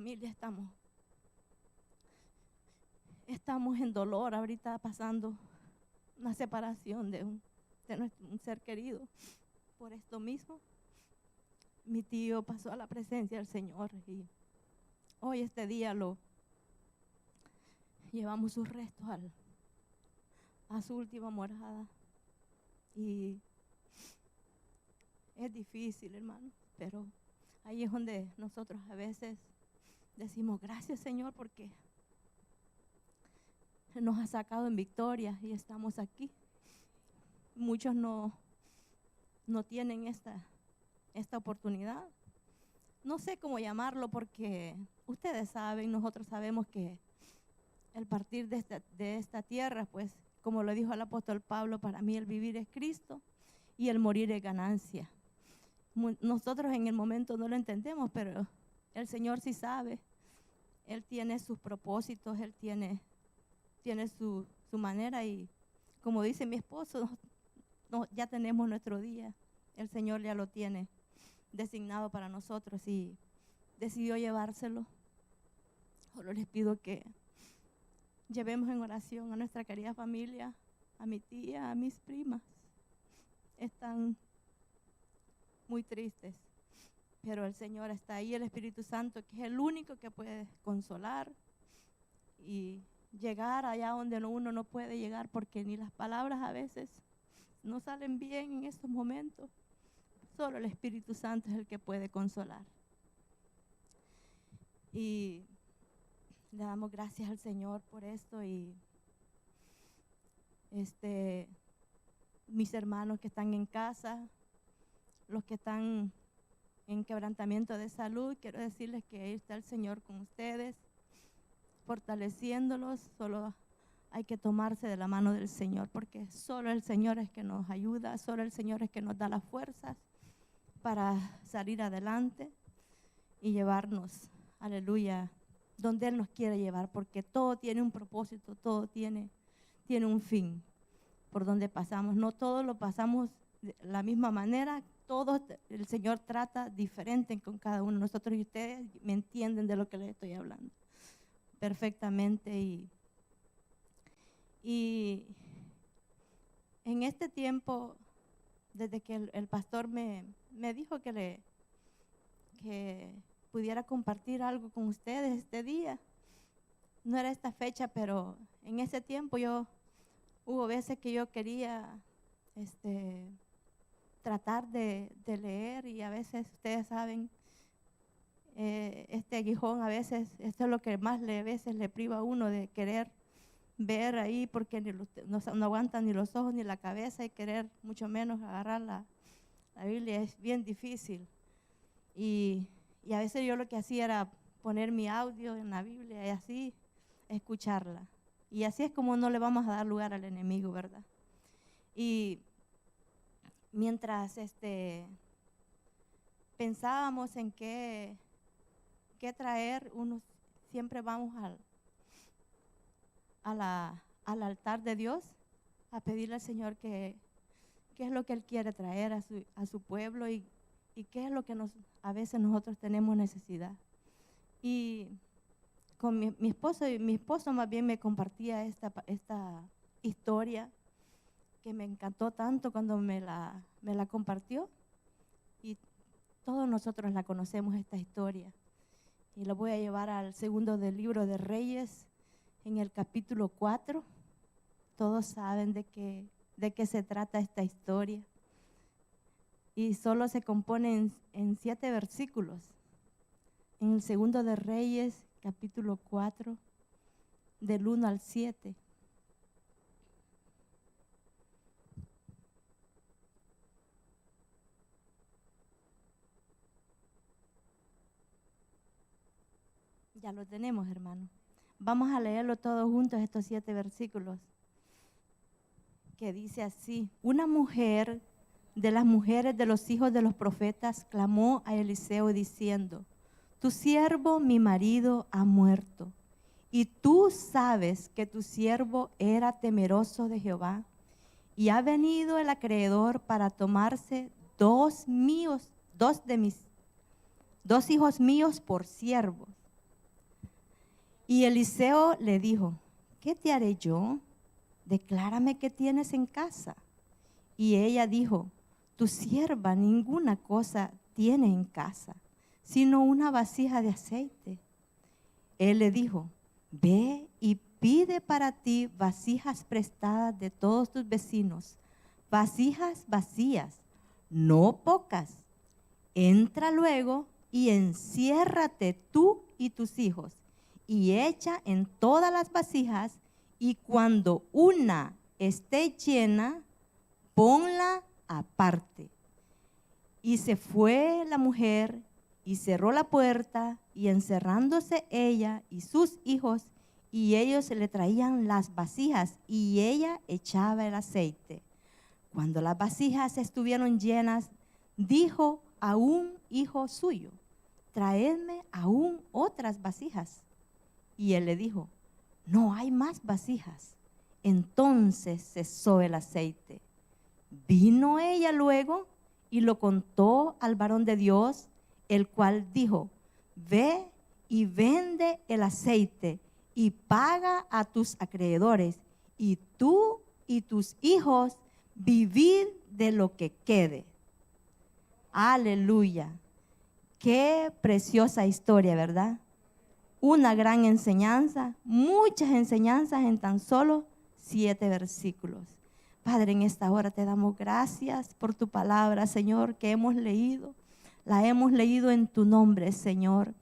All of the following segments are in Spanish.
familia estamos en dolor ahorita, pasando una separación de un ser querido. Por esto mismo, mi tío pasó a la presencia del Señor y hoy este día llevamos sus restos a su última morada. Y es difícil, hermano, pero ahí es donde nosotros a veces decimos gracias, Señor, porque nos ha sacado en victoria y estamos aquí. Muchos no tienen esta oportunidad. No sé cómo llamarlo, porque ustedes saben, nosotros sabemos que el partir de esta tierra, pues como lo dijo el apóstol Pablo, para mí el vivir es Cristo y el morir es ganancia. Nosotros en el momento no lo entendemos, pero el Señor sí sabe. Él tiene sus propósitos, Él tiene su manera, y como dice mi esposo, ya tenemos nuestro día. El Señor ya lo tiene designado para nosotros y decidió llevárselo. Solo les pido que llevemos en oración a nuestra querida familia, a mi tía, a mis primas. Están muy tristes, pero el Señor está ahí, el Espíritu Santo, que es el único que puede consolar y llegar allá donde uno no puede llegar, porque ni las palabras a veces no salen bien en estos momentos. Solo el Espíritu Santo es el que puede consolar. Y le damos gracias al Señor por esto. Y mis hermanos que están en casa, los que están en quebrantamiento de salud, quiero decirles que ahí está el Señor con ustedes, fortaleciéndolos. Solo hay que tomarse de la mano del Señor, porque solo el Señor es que nos ayuda, solo el Señor es que nos da las fuerzas para salir adelante y llevarnos, aleluya, donde Él nos quiere llevar, porque todo tiene un propósito, todo tiene un fin por donde pasamos. No todos lo pasamos de la misma manera, todos, el Señor trata diferente con cada uno de nosotros, y ustedes me entienden de lo que les estoy hablando perfectamente. Y en este tiempo, desde que el pastor me dijo que pudiera compartir algo con ustedes este día, no era esta fecha, pero en ese tiempo hubo veces que yo quería tratar de leer, y a veces, ustedes saben, este aguijón a veces, esto es lo que más a veces le priva a uno de querer ver ahí, porque no aguantan ni los ojos ni la cabeza, y querer mucho menos agarrar la Biblia es bien difícil. Y a veces yo lo que hacía era poner mi audio en la Biblia y así escucharla. Y así es como no le vamos a dar lugar al enemigo, ¿verdad? Y mientras pensábamos en qué traer, siempre vamos al altar de Dios a pedirle al Señor qué es lo que Él quiere traer a su pueblo, y qué es lo que a veces nosotros tenemos necesidad. Y con mi esposo más bien me compartía esta historia que me encantó tanto cuando me la compartió, y todos nosotros la conocemos, esta historia. Y lo voy a llevar al segundo del libro de Reyes, en el capítulo 4. Todos saben de qué se trata esta historia. Y solo se compone en 7 versículos. En el segundo de Reyes, capítulo 4, del 1 al 7. Ya lo tenemos, hermano. Vamos a leerlo todos juntos, estos 7 versículos, que dice así: una mujer de las mujeres de los hijos de los profetas clamó a Eliseo diciendo: tu siervo, mi marido, ha muerto, y tú sabes que tu siervo era temeroso de Jehová, y ha venido el acreedor para tomarse dos hijos míos por siervos. Y Eliseo le dijo, ¿qué te haré yo? Declárame qué tienes en casa. Y ella dijo, tu sierva ninguna cosa tiene en casa, sino una vasija de aceite. Él le dijo, ve y pide para ti vasijas prestadas de todos tus vecinos, vasijas vacías, no pocas. Entra luego y enciérrate tú y tus hijos, y echa en todas las vasijas, y cuando una esté llena, ponla aparte. Y se fue la mujer y cerró la puerta, y encerrándose ella y sus hijos, y ellos le traían las vasijas, y ella echaba el aceite. Cuando las vasijas estuvieron llenas, dijo a un hijo suyo, traedme aún otras vasijas. Y él le dijo, no hay más vasijas. Entonces cesó el aceite. Vino ella luego y lo contó al varón de Dios, el cual dijo, ve y vende el aceite y paga a tus acreedores, y tú y tus hijos vivid de lo que quede. Aleluya. Qué preciosa historia, ¿verdad? Una gran enseñanza, muchas enseñanzas en tan solo 7 versículos. Padre, en esta hora te damos gracias por tu palabra, Señor, que hemos leído. La hemos leído en tu nombre, Señor.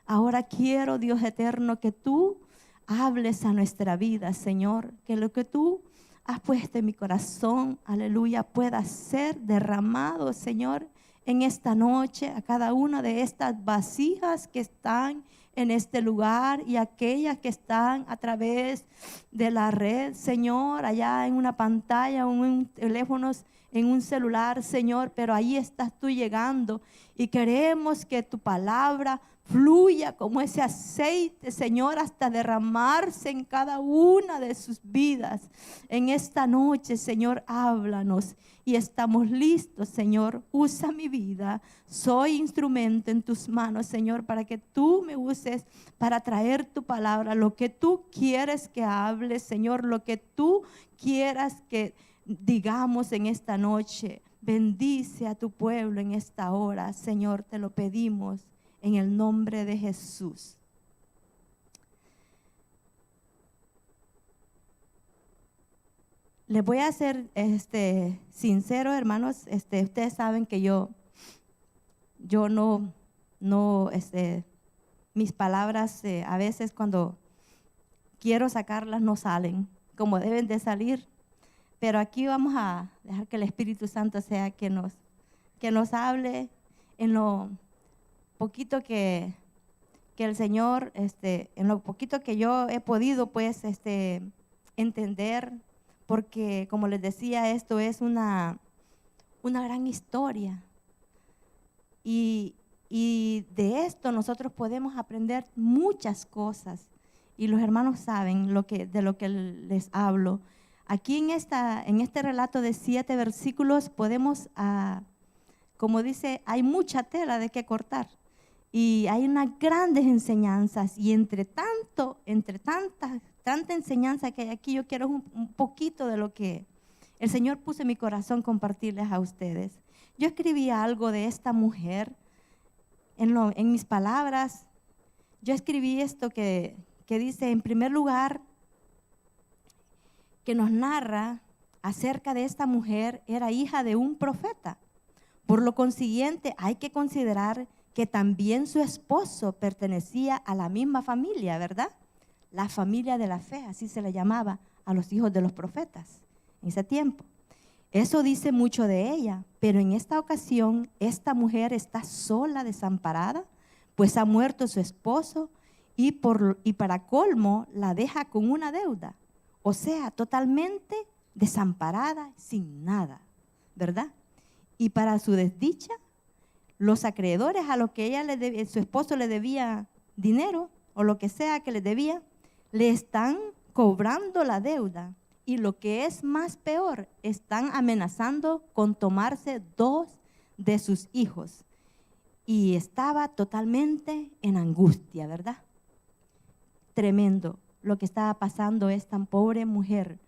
Ahora quiero, Dios eterno, que tú hables a nuestra vida, Señor, que lo que tú has puesto en mi corazón, aleluya, pueda ser derramado, Señor, en esta noche a cada una de estas vasijas que están en este lugar y aquellas que están a través de la red, Señor, allá en una pantalla o en un teléfono, en un celular, Señor, pero ahí estás tú llegando y queremos que tu palabra fluya como ese aceite, Señor, hasta derramarse en cada una de sus vidas. En esta noche, Señor, háblanos y estamos listos, Señor. Usa mi vida. Soy instrumento en tus manos, Señor, para que tú me uses para traer tu palabra, lo que tú quieres que hable, Señor, lo que tú quieras que digamos en esta noche. Bendice a tu pueblo en esta hora, Señor, te lo pedimos en el nombre de Jesús. Les voy a ser sincero, hermanos. Ustedes saben que yo no mis palabras a veces cuando quiero sacarlas no salen como deben de salir. Pero aquí vamos a dejar que el Espíritu Santo sea que nos hable en lo poquito que el Señor, en lo poquito que yo he podido pues entender, porque como les decía, esto es una gran historia y de esto nosotros podemos aprender muchas cosas y los hermanos saben de lo que les hablo. Aquí en este relato de 7 versículos podemos, como dice, hay mucha tela de qué cortar. Y hay unas grandes enseñanzas y entre tanta enseñanza que hay aquí, yo quiero un poquito de lo que el Señor puso en mi corazón compartirles a ustedes. Yo escribí algo de esta mujer en mis palabras. Yo escribí esto que dice, en primer lugar, que nos narra acerca de esta mujer, era hija de un profeta. Por lo consiguiente, hay que considerar que también su esposo pertenecía a la misma familia, ¿verdad? La familia de la fe, así se le llamaba a los hijos de los profetas en ese tiempo. Eso dice mucho de ella, pero en esta ocasión esta mujer está sola, desamparada, pues ha muerto su esposo y para colmo la deja con una deuda, o sea, totalmente desamparada, sin nada, ¿verdad? Y para su desdicha, los acreedores a los que su esposo le debía dinero o lo que sea que le debía, le están cobrando la deuda. Y lo que es más peor, están amenazando con tomarse 2 de sus hijos. Y estaba totalmente en angustia, ¿verdad? tremendo lo que estaba pasando esta pobre mujer,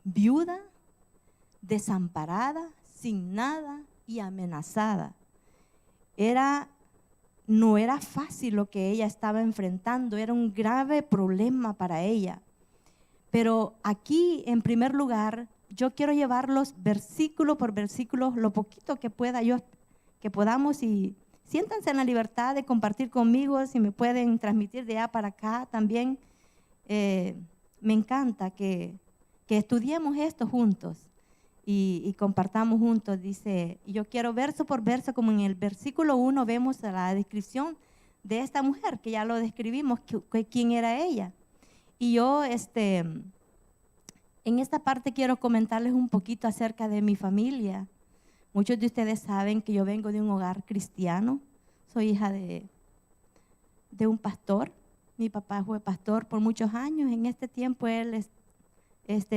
viuda, desamparada, sin nada y amenazada. No era fácil lo que ella estaba enfrentando, era un grave problema para ella. Pero aquí, en primer lugar, yo quiero llevarlos versículo por versículo, lo poquito que podamos, y siéntanse en la libertad de compartir conmigo, si me pueden transmitir de allá para acá también. Me encanta que estudiemos esto juntos y compartamos juntos. Dice, yo quiero verso por verso, como en el versículo 1 vemos la descripción de esta mujer, que ya lo describimos, quién era ella. Y yo en esta parte quiero comentarles un poquito acerca de mi familia. Muchos de ustedes saben que yo vengo de un hogar cristiano, soy hija de un pastor. Mi papá fue pastor por muchos años. En este tiempo él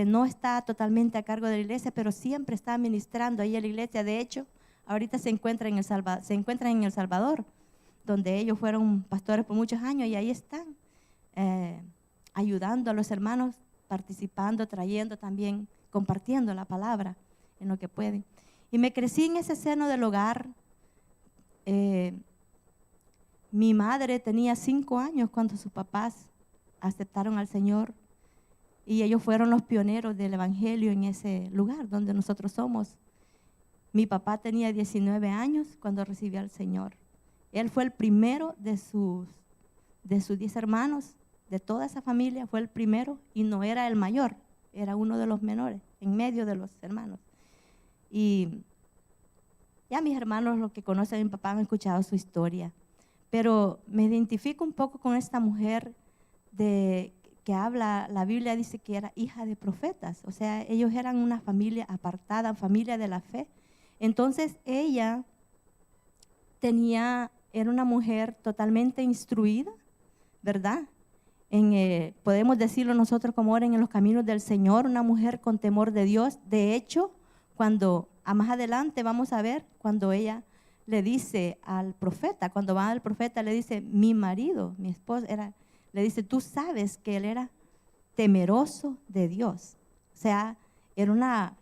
no está totalmente a cargo de la iglesia, pero siempre está ministrando ahí en la iglesia. De hecho, ahorita se encuentra en El Salvador, donde ellos fueron pastores por muchos años, y ahí están ayudando a los hermanos, participando, trayendo también, compartiendo la palabra en lo que pueden. Y me crecí en ese seno del hogar. Mi madre tenía 5 años cuando sus papás aceptaron al Señor, y ellos fueron los pioneros del evangelio en ese lugar donde nosotros somos. Mi papá tenía 19 años cuando recibió al Señor. Él fue el primero de sus 10 hermanos, de toda esa familia, fue el primero, y no era el mayor, era uno de los menores, en medio de los hermanos. Y ya mis hermanos, los que conocen a mi papá, han escuchado su historia. Pero me identifico un poco con esta mujer que habla, la Biblia dice que era hija de profetas. O sea, ellos eran una familia apartada, familia de la fe. Entonces ella era una mujer totalmente instruida, ¿verdad? Podemos decirlo nosotros como oren en los caminos del Señor, una mujer con temor de Dios. De hecho, más adelante vamos a ver cuando ella le dice al profeta, cuando va al profeta le dice, mi marido, mi esposo, le dice, tú sabes que él era temeroso de Dios. O sea, era una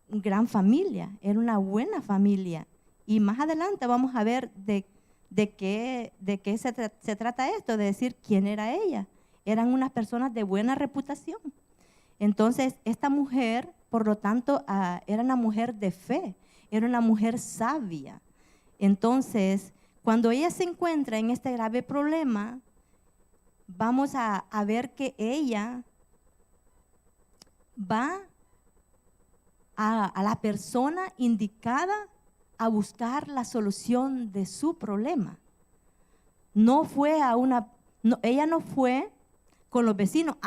gran familia, era una buena familia. Y más adelante vamos a ver de qué se trata esto, de decir quién era ella. Eran unas personas de buena reputación. Entonces, esta mujer, por lo tanto, era una mujer de fe, era una mujer sabia. Entonces, cuando ella se encuentra en este grave problema, vamos a ver que ella va a la persona indicada a buscar la solución de su problema. Ella no fue con los vecinos,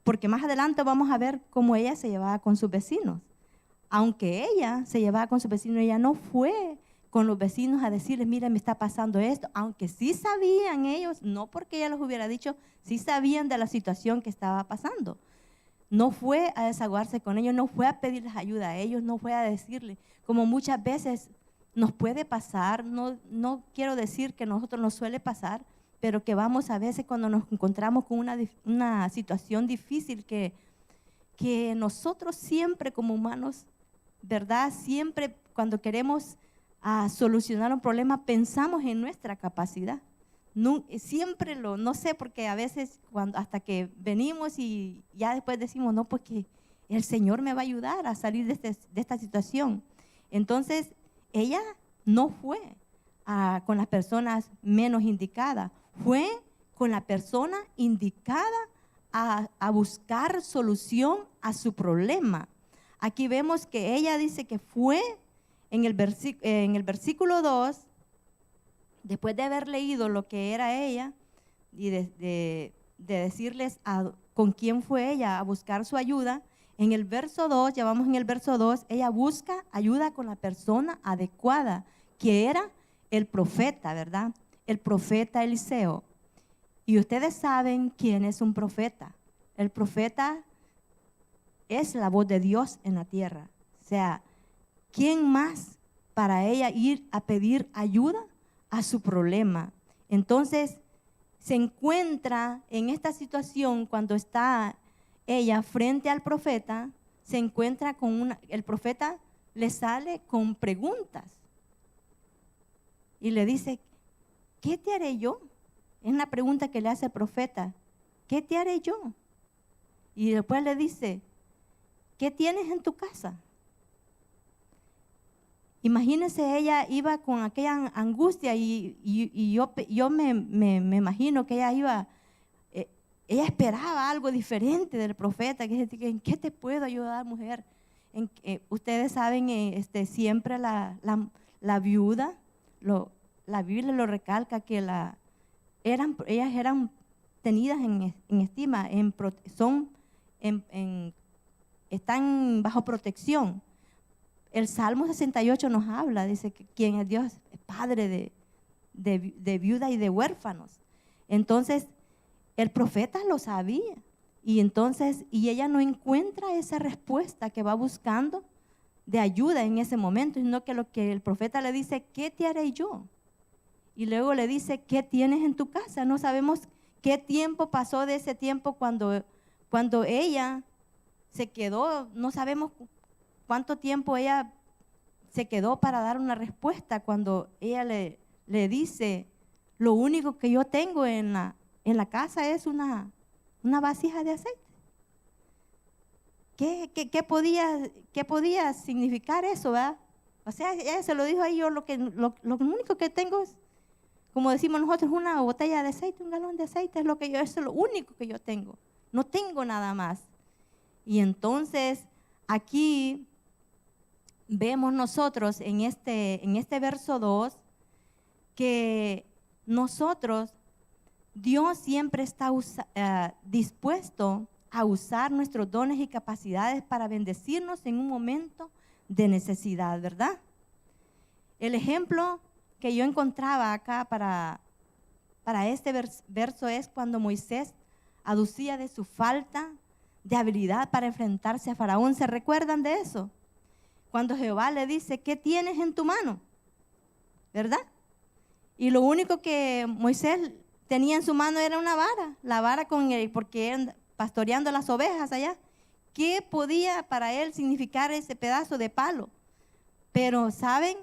porque más adelante vamos a ver cómo ella se llevaba con sus vecinos. Aunque ella se llevaba con sus vecinos, ella no fue con los vecinos a decirles, mira, me está pasando esto, aunque sí sabían ellos, no porque ella los hubiera dicho, sí sabían de la situación que estaba pasando. No fue a desahogarse con ellos, no fue a pedirles ayuda a ellos, no fue a decirles, como muchas veces nos puede pasar, no quiero decir que a nosotros nos suele pasar, pero que vamos a veces cuando nos encontramos con una situación difícil que nosotros siempre como humanos, ¿verdad? Siempre cuando queremos solucionar un problema pensamos en nuestra capacidad. No sé, porque a veces hasta que venimos y ya después decimos, no, porque el Señor me va a ayudar a salir de esta situación. Entonces, ella no fue con las personas menos indicadas, fue con la persona indicada a buscar solución a su problema. Aquí vemos que ella dice que fue en el versículo 2, después de haber leído lo que era ella y de decirles con quién fue ella a buscar su ayuda, en el verso 2, ya vamos en el verso 2, ella busca ayuda con la persona adecuada, que era el profeta, ¿verdad? El profeta Eliseo. Y ustedes saben quién es un profeta. El profeta es la voz de Dios en la tierra. O sea, ¿quién más para ella ir a pedir ayuda a su problema? Entonces, se encuentra en esta situación cuando está ella frente al profeta, se encuentra con el profeta le sale con preguntas y le dice, ¿qué te haré yo? Es una pregunta que le hace el profeta, ¿qué te haré yo? Y después le dice, ¿qué tienes en tu casa? Imagínense, ella iba con aquella angustia y yo me imagino que ella esperaba algo diferente del profeta, que dice, ¿en qué te puedo ayudar, mujer? Ustedes saben, siempre la viuda, la Biblia lo recalca, que ellas eran tenidas en estima, están bajo protección. El Salmo 68 nos habla, dice que quien es Dios es padre de viuda y de huérfanos. Entonces, el profeta lo sabía. Y ella no encuentra esa respuesta que va buscando de ayuda en ese momento, sino que lo que el profeta le dice, ¿qué te haré yo? Y luego le dice, ¿qué tienes en tu casa? No sabemos qué tiempo pasó de ese tiempo cuando ella se quedó, no sabemos cuánto tiempo ella se quedó para dar una respuesta cuando ella le dice, lo único que yo tengo en la casa es una vasija de aceite. ¿Qué podía significar eso, verdad? O sea, ella se lo dijo ahí, yo lo único que tengo es, como decimos nosotros, una botella de aceite, un galón de aceite, eso es lo único que yo tengo. No tengo nada más. Y entonces, aquí vemos nosotros en este verso 2 que Dios siempre está dispuesto a usar nuestros dones y capacidades para bendecirnos en un momento de necesidad, ¿verdad? El ejemplo que yo encontraba acá para este verso es cuando Moisés aducía de su falta de habilidad para enfrentarse a Faraón. ¿Se recuerdan de eso? Cuando Jehová le dice, ¿qué tienes en tu mano? ¿Verdad? Y lo único que Moisés tenía en su mano era una vara, la vara porque eran pastoreando las ovejas allá. ¿Qué podía para él significar ese pedazo de palo? Pero saben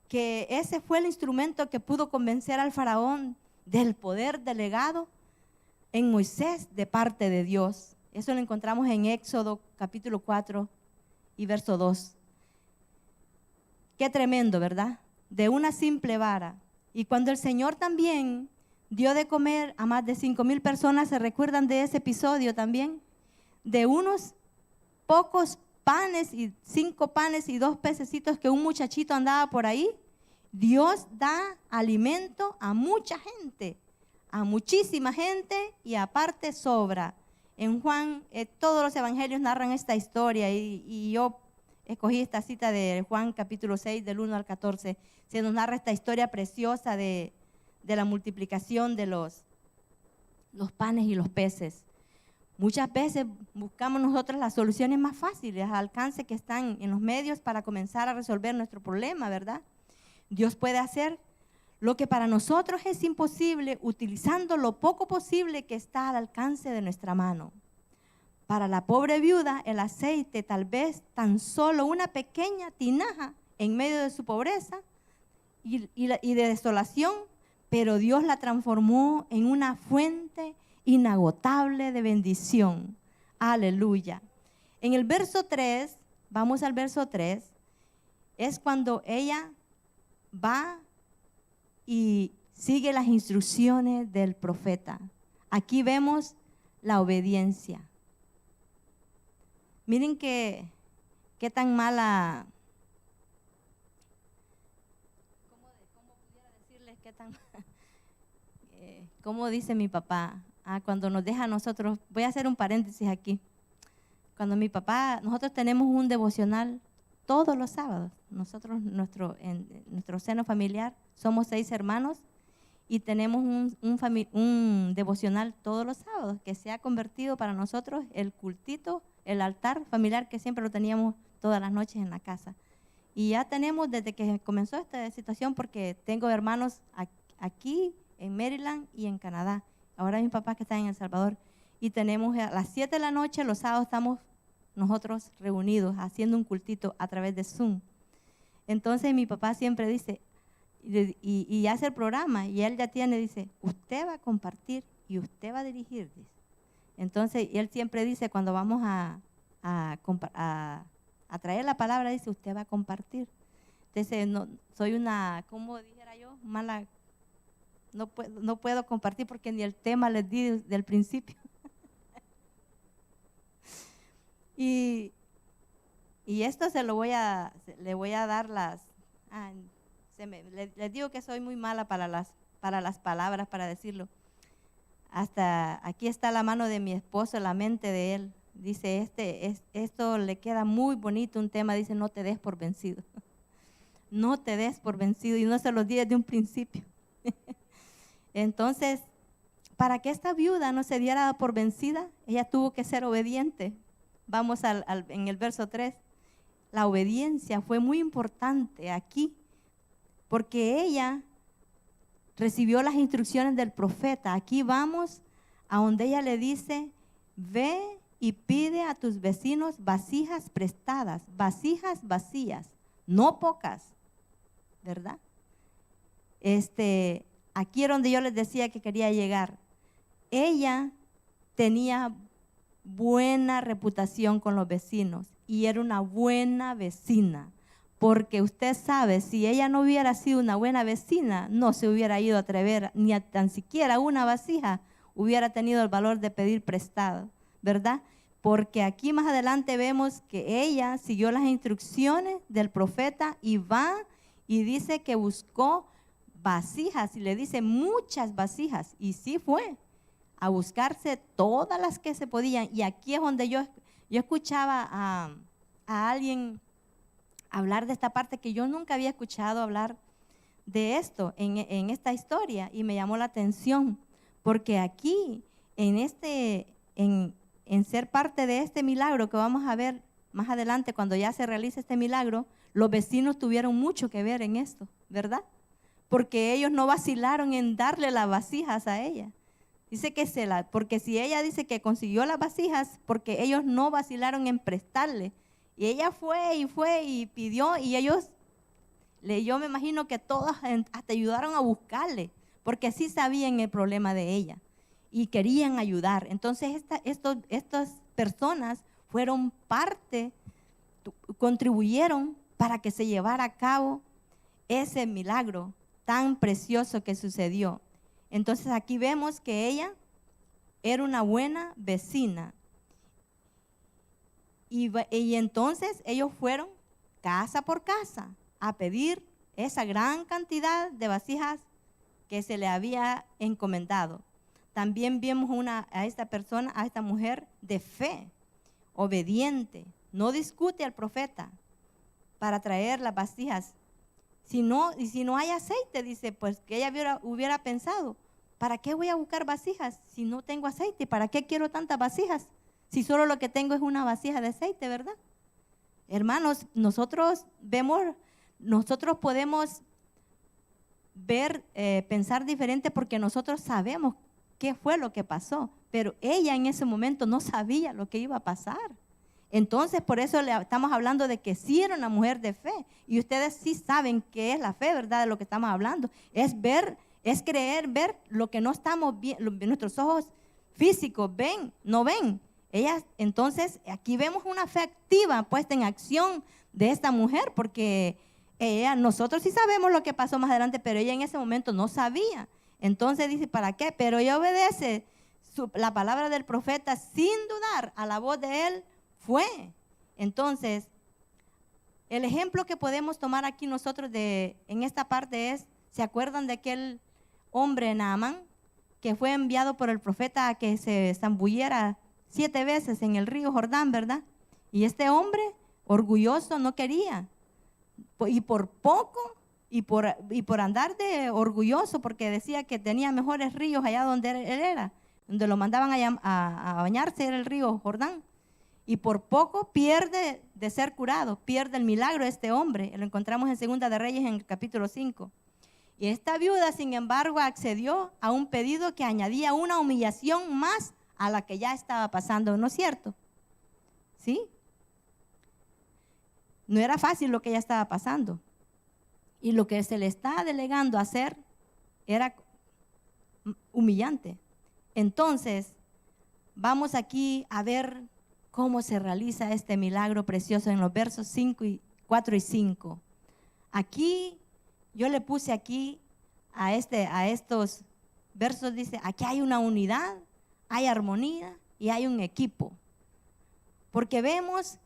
que ese fue el instrumento que pudo convencer al faraón del poder delegado en Moisés de parte de Dios. Eso lo encontramos en Éxodo capítulo 4 y verso 2. Qué tremendo, ¿verdad? De una simple vara. Y cuando el Señor también dio de comer a más de 5,000 personas, ¿se recuerdan de ese episodio también? De unos pocos panes, y 5 panes y 2 pececitos que un muchachito andaba por ahí, Dios da alimento a mucha gente, a muchísima gente, y aparte sobra. En Juan, todos los evangelios narran esta historia, y yo escogí esta cita de Juan capítulo 6, del 1 al 14. Se nos narra esta historia preciosa de la multiplicación de los panes y los peces. Muchas veces buscamos nosotros las soluciones más fáciles, al alcance que están en los medios para comenzar a resolver nuestro problema, ¿verdad? Dios puede hacer lo que para nosotros es imposible, utilizando lo poco posible que está al alcance de nuestra mano. Para la pobre viuda, el aceite, tal vez tan solo una pequeña tinaja en medio de su pobreza y de desolación, pero Dios la transformó en una fuente inagotable de bendición. Aleluya. En el verso 3, vamos al verso 3, es cuando ella va y sigue las instrucciones del profeta. Aquí vemos la obediencia. Miren qué tan mala, ¿cómo pudiera decirles qué tan, cómo dice mi papá? Cuando nos deja a nosotros, voy a hacer un paréntesis aquí. Cuando nosotros tenemos un devocional todos los sábados. Nosotros, en nuestro seno familiar, somos 6 hermanos y tenemos un devocional todos los sábados que se ha convertido para nosotros el cultito, el altar familiar que siempre lo teníamos todas las noches en la casa. Y ya tenemos desde que comenzó esta situación, porque tengo hermanos aquí en Maryland y en Canadá. ahora mis papás que están en El Salvador, y tenemos a las 7 de la noche, los sábados estamos nosotros reunidos haciendo un cultito a través de Zoom. Entonces mi papá siempre dice, y hace el programa, y él ya tiene, dice, usted va a compartir y usted va a dirigir, dice. Entonces él siempre dice, cuando vamos a traer la palabra, dice, usted va a compartir. Entonces, no, soy una, como dijera yo, mala, no puedo compartir porque ni el tema les di desde el principio. y esto le voy a dar les digo que soy muy mala para las palabras, para decirlo. Hasta aquí está la mano de mi esposo, la mente de él. Dice, esto le queda muy bonito, un tema, dice, no te des por vencido. No te des por vencido, y no se los di desde un principio. Entonces, para que esta viuda no se diera por vencida, ella tuvo que ser obediente. Vamos en el verso 3. La obediencia fue muy importante aquí, porque ella recibió las instrucciones del profeta. Aquí vamos a donde ella le dice, ve y pide a tus vecinos vasijas prestadas, vasijas vacías, no pocas, ¿verdad? Aquí era donde yo les decía que quería llegar. Ella tenía buena reputación con los vecinos y era una buena vecina, porque usted sabe, si ella no hubiera sido una buena vecina, no se hubiera ido a atrever, ni a tan siquiera una vasija hubiera tenido el valor de pedir prestado, ¿verdad? Porque aquí más adelante vemos que ella siguió las instrucciones del profeta y va y dice que buscó vasijas, y le dice muchas vasijas, y sí fue a buscarse todas las que se podían. Y aquí es donde yo escuchaba a alguien hablar de esta parte que yo nunca había escuchado hablar de esto en esta historia, y me llamó la atención, porque aquí en ser parte de este milagro que vamos a ver más adelante, cuando ya se realice este milagro, los vecinos tuvieron mucho que ver en esto, ¿verdad? Porque ellos no vacilaron en darle las vasijas a ella. Dice que porque si ella dice que consiguió las vasijas, porque ellos no vacilaron en prestarle. Y ella fue y pidió, y yo me imagino que todos hasta ayudaron a buscarle, porque sí sabían el problema de ella y querían ayudar. Entonces estas personas fueron parte, contribuyeron para que se llevara a cabo ese milagro tan precioso que sucedió. Entonces aquí vemos que ella era una buena vecina. Y entonces ellos fueron casa por casa a pedir esa gran cantidad de vasijas que se le había encomendado. También vimos a esta mujer de fe, obediente, no discute al profeta para traer las vasijas. Si no hay aceite, dice, pues que ella hubiera pensado, ¿para qué voy a buscar vasijas si no tengo aceite? ¿Para qué quiero tantas vasijas si solo lo que tengo es una vasija de aceite, verdad? Hermanos, nosotros podemos pensar diferente porque nosotros sabemos qué fue lo que pasó, pero ella en ese momento no sabía lo que iba a pasar. Entonces, por eso le estamos hablando de que sí era una mujer de fe, y ustedes sí saben qué es la fe, ¿verdad? De lo que estamos hablando, es ver, es creer, ver lo que no estamos viendo, nuestros ojos físicos no ven. Entonces, aquí vemos una fe activa puesta en acción de esta mujer, porque nosotros sí sabemos lo que pasó más adelante, pero ella en ese momento no sabía. Entonces dice, ¿para qué? Pero ella obedece la palabra del profeta sin dudar a la voz de él. Fue. Entonces, el ejemplo que podemos tomar aquí nosotros en esta parte es, ¿se acuerdan de aquel hombre Naamán que fue enviado por el profeta a que se zambulliera 7 veces en el río Jordán, verdad? Y este hombre, orgulloso, no quería. Y por poco, y por andar de orgulloso, porque decía que tenía mejores ríos allá donde él era, donde lo mandaban a bañarse, era el río Jordán. Y por poco pierde de ser curado, pierde el milagro de este hombre. Lo encontramos en 2 de Reyes en el capítulo 5. Y esta viuda, sin embargo, accedió a un pedido que añadía una humillación más a la que ya estaba pasando, ¿no es cierto? ¿Sí? No era fácil lo que ella estaba pasando. Y lo que se le está delegando a hacer era humillante. Entonces, vamos aquí a ver cómo se realiza este milagro precioso en los versos 4 y 5. Aquí, yo le puse aquí a estos versos, dice, aquí hay una unidad, hay armonía y hay un equipo. Porque vemos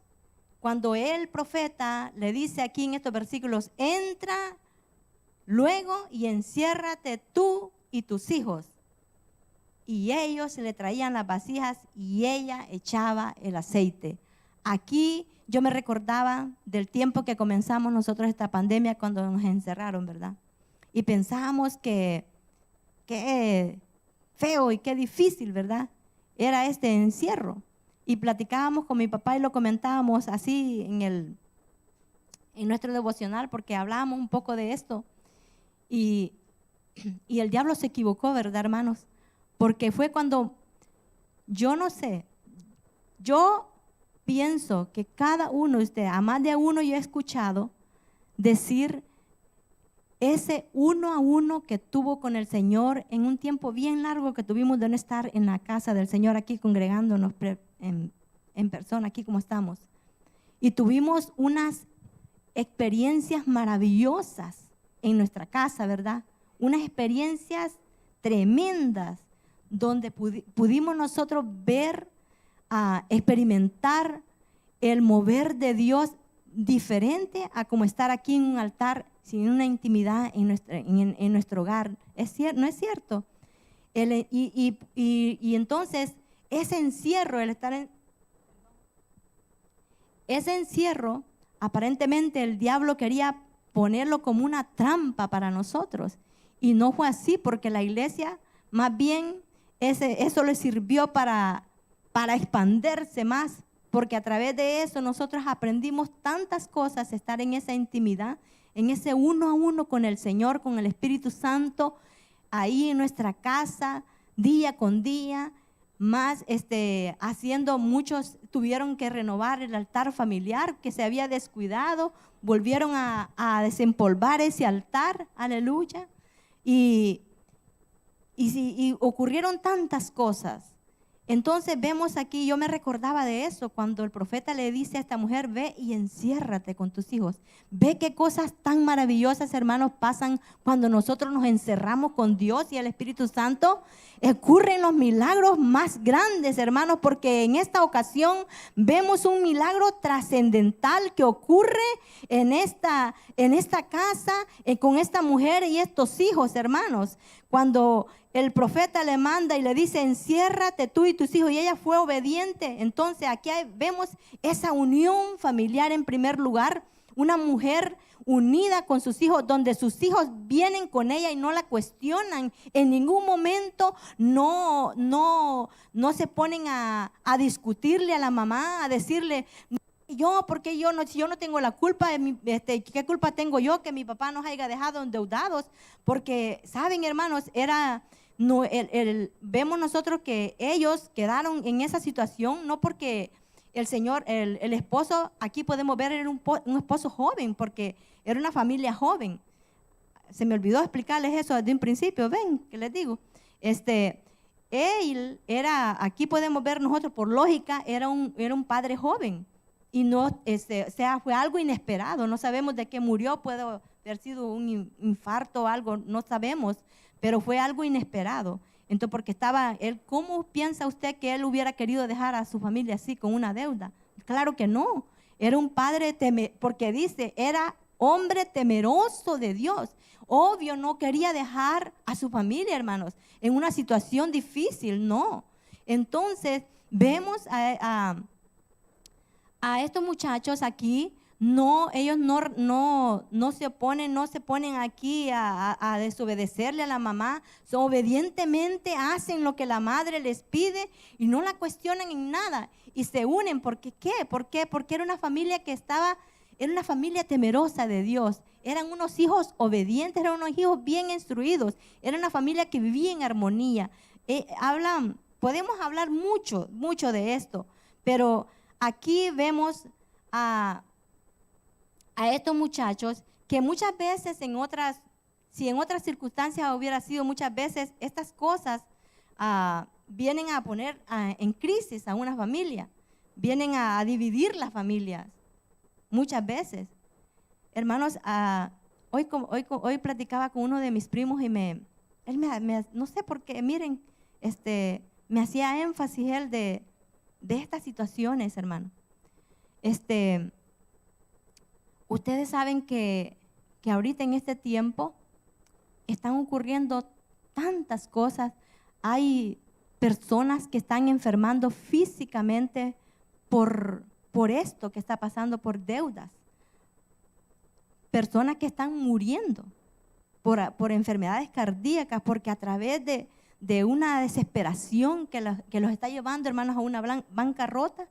cuando el profeta le dice aquí en estos versículos, entra luego y enciérrate tú y tus hijos. Y ellos le traían las vasijas y ella echaba el aceite. Aquí yo me recordaba del tiempo que comenzamos nosotros esta pandemia cuando nos encerraron, ¿verdad? Y pensábamos que qué feo y qué difícil, ¿verdad? Era este encierro. Y platicábamos con mi papá y lo comentábamos así en nuestro devocional porque hablábamos un poco de esto. Y el diablo se equivocó, ¿verdad, hermanos? Porque fue cuando, yo no sé, yo pienso que cada uno de ustedes, a más de uno yo he escuchado decir ese uno a uno que tuvo con el Señor en un tiempo bien largo que tuvimos de no estar en la casa del Señor aquí congregándonos en persona, aquí como estamos. Y tuvimos unas experiencias maravillosas en nuestra casa, ¿verdad? Unas experiencias tremendas donde pudimos nosotros ver, experimentar el mover de Dios diferente a como estar aquí en un altar sin una intimidad en nuestro hogar. ¿No es cierto? Y entonces ese encierro, ese encierro, aparentemente el diablo quería ponerlo como una trampa para nosotros. Y no fue así, porque la iglesia, más bien, eso le sirvió para expandirse más, porque a través de eso nosotros aprendimos tantas cosas, estar en esa intimidad, en ese uno a uno con el Señor, con el Espíritu Santo, ahí en nuestra casa, día con día, más haciendo, muchos tuvieron que renovar el altar familiar que se había descuidado, volvieron a desempolvar ese altar, aleluya, y ocurrieron tantas cosas. Entonces vemos aquí, yo me recordaba de eso, cuando el profeta le dice a esta mujer, ve y enciérrate con tus hijos. Ve qué cosas tan maravillosas, hermanos, pasan cuando nosotros nos encerramos con Dios y el Espíritu Santo. Ocurren los milagros más grandes, hermanos, porque en esta ocasión vemos un milagro trascendental que ocurre en esta casa, con esta mujer y estos hijos, hermanos. Cuando el profeta le manda y le dice, enciérrate tú y tus hijos, y ella fue obediente. Entonces aquí vemos esa unión familiar en primer lugar, una mujer unida con sus hijos, donde sus hijos vienen con ella y no la cuestionan. En ningún momento no se ponen a discutirle a la mamá, a decirle, porque si yo no tengo la culpa, ¿qué culpa tengo yo que mi papá nos haya dejado endeudados? Porque, ¿saben, hermanos? Vemos nosotros que ellos quedaron en esa situación, no porque el Señor, el esposo, aquí podemos ver, era un esposo joven, porque era una familia joven. Se me olvidó explicarles eso desde un principio, ven, que les digo. Él era, aquí podemos ver nosotros, por lógica, era un padre joven. Y no, fue algo inesperado, no sabemos de qué murió, puede haber sido un infarto o algo, no sabemos, pero fue algo inesperado. Entonces, porque ¿cómo piensa usted que él hubiera querido dejar a su familia así, con una deuda? Claro que no, era un padre, porque dice, era hombre temeroso de Dios. Obvio, no quería dejar a su familia, hermanos, en una situación difícil, no. Entonces, vemos a estos muchachos aquí, ellos no se ponen aquí a desobedecerle a la mamá, obedientemente hacen lo que la madre les pide y no la cuestionan en nada y se unen. ¿Por qué? Porque era una familia que estaba Era una familia temerosa de Dios. Eran unos hijos obedientes, eran unos hijos bien instruidos. Era una familia que vivía en armonía. Podemos hablar mucho, mucho de esto, pero aquí vemos a estos muchachos que muchas veces si en otras circunstancias hubiera sido muchas veces, estas cosas vienen a poner en crisis a una familia, vienen a dividir las familias, muchas veces. Hermanos, hoy platicaba con uno de mis primos y él no sé por qué, miren, me hacía énfasis él de estas situaciones, hermano. Ustedes saben que ahorita en este tiempo están ocurriendo tantas cosas. Hay personas que están enfermando físicamente por esto que está pasando, por deudas. Personas que están muriendo por enfermedades cardíacas, porque a través de una desesperación que los está llevando, hermanos, a una bancarrota,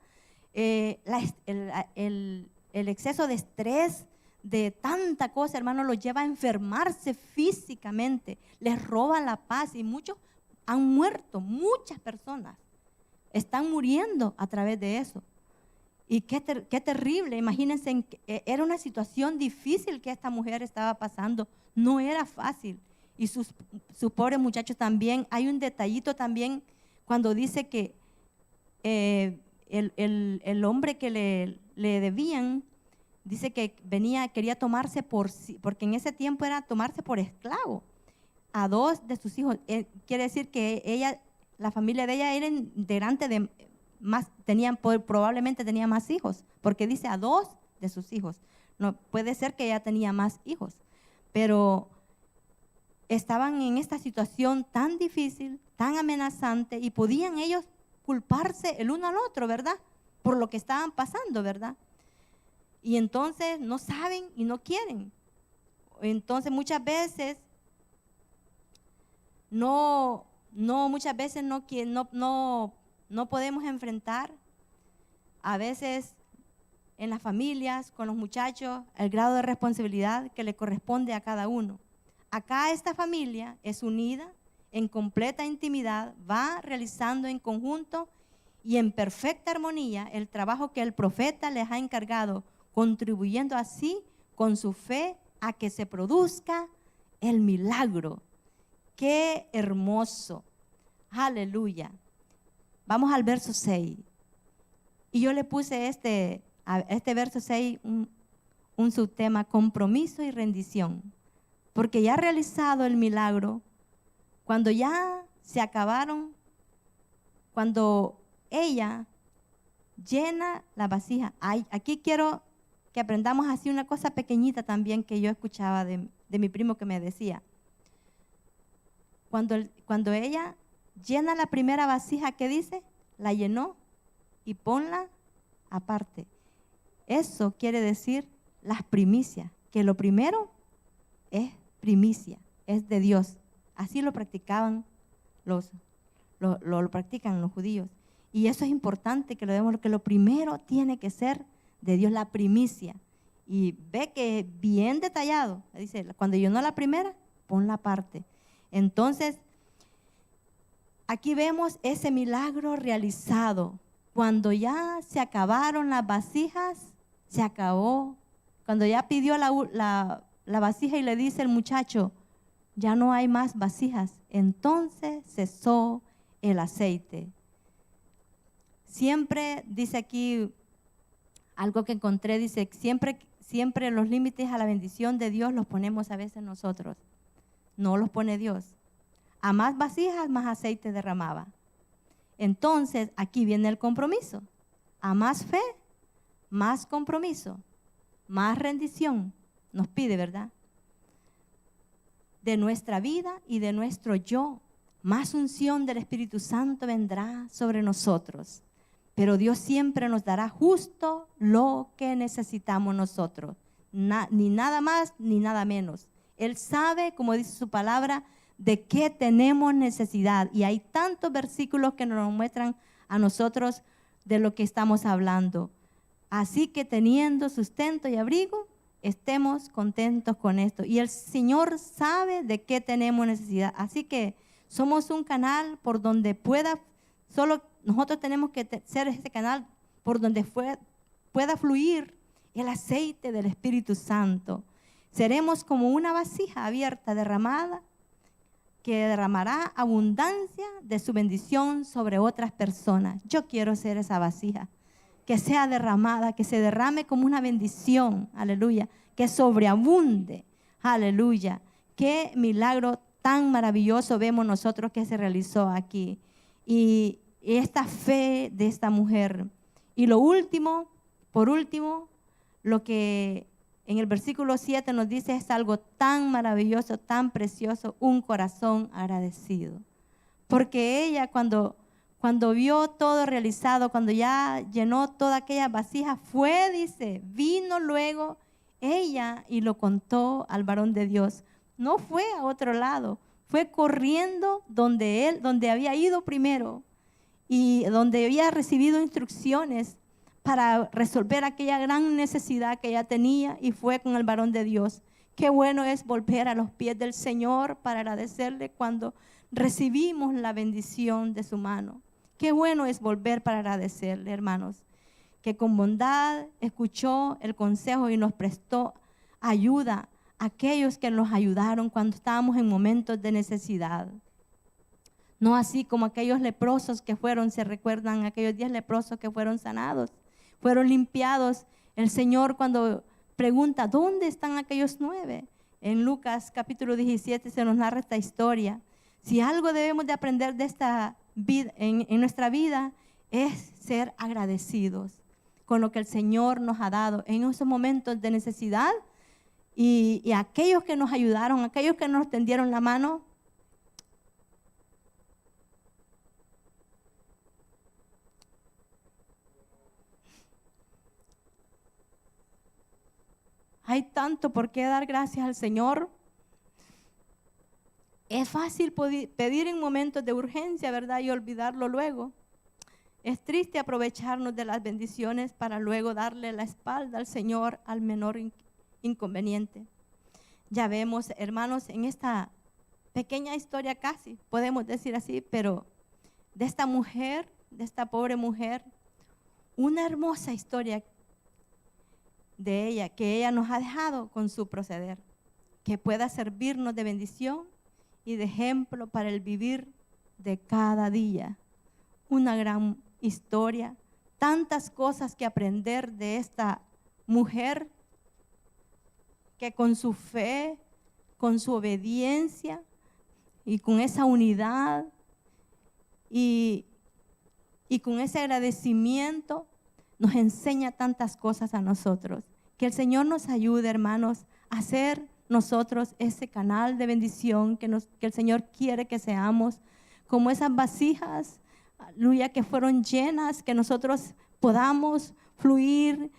el exceso de estrés, de tanta cosa, hermanos, los lleva a enfermarse físicamente, les roba la paz y muchos han muerto, muchas personas están muriendo a través de eso. Y qué terrible, imagínense, era una situación difícil que esta mujer estaba pasando, no era fácil. Y sus pobres muchachos también. Hay un detallito también cuando dice que el hombre que le debían, dice que quería tomarse porque en ese tiempo era tomarse por esclavo a 2 de sus hijos. Quiere decir que la familia de ella era integrante de más, probablemente tenía más hijos, porque dice a 2 de sus hijos. No, puede ser que ella tenía más hijos, pero estaban en esta situación tan difícil, tan amenazante, y podían ellos culparse el uno al otro, ¿verdad? Por lo que estaban pasando, ¿verdad? Y entonces no saben y no quieren. Entonces muchas veces no podemos enfrentar a veces en las familias, con los muchachos, el grado de responsabilidad que le corresponde a cada uno. Acá esta familia es unida, en completa intimidad, va realizando en conjunto y en perfecta armonía el trabajo que el profeta les ha encargado, contribuyendo así con su fe a que se produzca el milagro. ¡Qué hermoso! ¡Aleluya! Vamos al verso 6. Y yo le puse a este verso 6 un subtema: compromiso y rendición. Porque ya ha realizado el milagro, cuando ya se acabaron, cuando ella llena la vasija. Aquí quiero que aprendamos así una cosa pequeñita también que yo escuchaba de mi primo que me decía. Cuando ella llena la primera vasija, ¿qué dice? La llenó y ponla aparte. Eso quiere decir las primicias, que lo primero es primicia, es de Dios. Así lo practicaban lo practican los judíos. Y eso es importante que lo vemos, que lo primero tiene que ser de Dios, la primicia. Y ve que es bien detallado. Dice, cuando llenó la primera, ponla aparte. Entonces, aquí vemos ese milagro realizado. Cuando ya se acabaron las vasijas, se acabó. Cuando ya pidió la vasija y le dice el muchacho, ya no hay más vasijas, entonces cesó el aceite. Siempre, dice aquí, algo que encontré, dice, siempre los límites a la bendición de Dios los ponemos a veces nosotros, no los pone Dios. A más vasijas, más aceite derramaba. Entonces, aquí viene el compromiso. A más fe, más compromiso, más rendición. Nos pide, ¿verdad? De nuestra vida y de nuestro yo, más unción del Espíritu Santo vendrá sobre nosotros. Pero Dios siempre nos dará justo lo que necesitamos nosotros. Ni nada más, ni nada menos. Él sabe, como dice su palabra, de qué tenemos necesidad. Y hay tantos versículos que nos muestran a nosotros de lo que estamos hablando. Así que teniendo sustento y abrigo, estemos contentos con esto. Y el Señor sabe de qué tenemos necesidad. Así que somos un canal por donde solo nosotros tenemos que ser ese canal por donde pueda fluir el aceite del Espíritu Santo. Seremos como una vasija abierta, derramada, que derramará abundancia de su bendición sobre otras personas. Yo quiero ser esa vasija, que sea derramada, que se derrame como una bendición, aleluya, que sobreabunde, aleluya. Qué milagro tan maravilloso vemos nosotros que se realizó aquí. Y esta fe de esta mujer. Y por último, lo que en el versículo 7 nos dice es algo tan maravilloso, tan precioso, un corazón agradecido. Porque ella cuando vio todo realizado, cuando ya llenó toda aquella vasija, vino luego ella y lo contó al varón de Dios. No fue a otro lado, fue corriendo donde había ido primero y donde había recibido instrucciones para resolver aquella gran necesidad que ella tenía, y fue con el varón de Dios. Qué bueno es volver a los pies del Señor para agradecerle cuando recibimos la bendición de su mano. Qué bueno es volver para agradecerle, hermanos, que con bondad escuchó el consejo y nos prestó ayuda a aquellos que nos ayudaron cuando estábamos en momentos de necesidad. No así como aquellos leprosos que se recuerdan aquellos 10 leprosos que fueron sanados, fueron limpiados. El Señor cuando pregunta, ¿dónde están aquellos 9? En Lucas capítulo 17 se nos narra esta historia. Si algo debemos de aprender de esta vida, en nuestra vida, es ser agradecidos con lo que el Señor nos ha dado en esos momentos de necesidad, y aquellos que nos ayudaron, aquellos que nos tendieron la mano. Hay tanto por qué dar gracias al Señor. Es fácil pedir en momentos de urgencia, ¿verdad? Y olvidarlo luego. Es triste aprovecharnos de las bendiciones para luego darle la espalda al Señor al menor inconveniente. Ya vemos, hermanos, en esta pequeña historia casi, podemos decir así, pero de esta mujer, de esta pobre mujer, una hermosa historia de ella, que ella nos ha dejado con su proceder, que pueda servirnos de bendición y de ejemplo para el vivir de cada día. Una gran historia, tantas cosas que aprender de esta mujer que con su fe, con su obediencia y con esa unidad y con ese agradecimiento nos enseña tantas cosas a nosotros. Que el Señor nos ayude, hermanos, a ser nosotros ese canal de bendición que el Señor quiere que seamos, como esas vasijas, aleluya, que fueron llenas, que nosotros podamos fluir,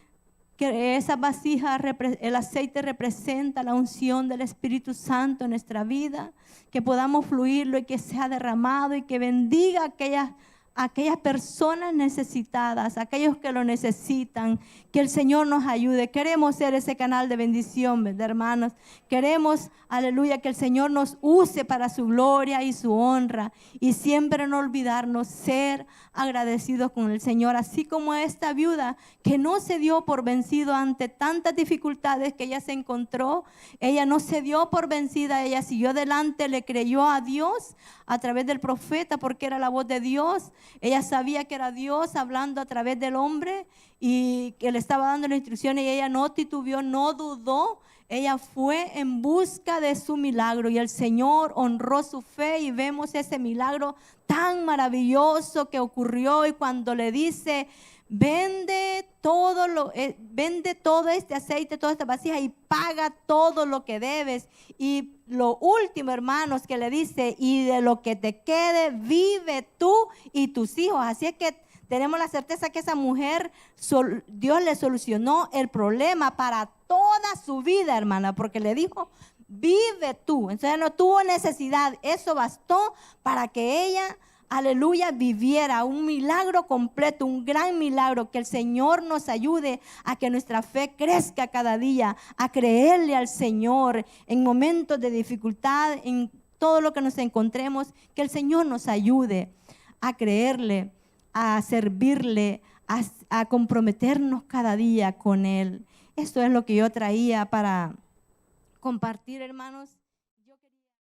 que esas vasijas, el aceite representa la unción del Espíritu Santo en nuestra vida, que podamos fluirlo y que sea derramado y que bendiga a aquellas personas necesitadas, aquellos que lo necesitan, que el Señor nos ayude. Queremos ser ese canal de bendición, ¿verdad, hermanos? Queremos, aleluya, que el Señor nos use para su gloria y su honra, y siempre no olvidarnos ser agradecidos con el Señor, así como esta viuda que no se dio por vencido ante tantas dificultades que ella se encontró. Ella no se dio por vencida, ella siguió adelante, le creyó a Dios a través del profeta, porque era la voz de Dios. Ella sabía que era Dios hablando a través del hombre y que le estaba dando las instrucciones, y ella no titubeó, no dudó. Ella fue en busca de su milagro y el Señor honró su fe, y vemos ese milagro tan maravilloso que ocurrió. Y cuando le dice, vende todo este aceite, toda esta vasija, y paga todo lo que debes. Y lo último, hermanos, que le dice, y de lo que te quede, vive tú y tus hijos. Así es que tenemos la certeza que esa mujer, Dios le solucionó el problema para toda su vida, hermana, porque le dijo, vive tú. Entonces no tuvo necesidad, eso bastó para que ella, aleluya, viviera un milagro completo, un gran milagro, que el Señor nos ayude a que nuestra fe crezca cada día, a creerle al Señor en momentos de dificultad, en todo lo que nos encontremos, que el Señor nos ayude a creerle, a servirle, a comprometernos cada día con Él. Esto es lo que yo traía para compartir, hermanos.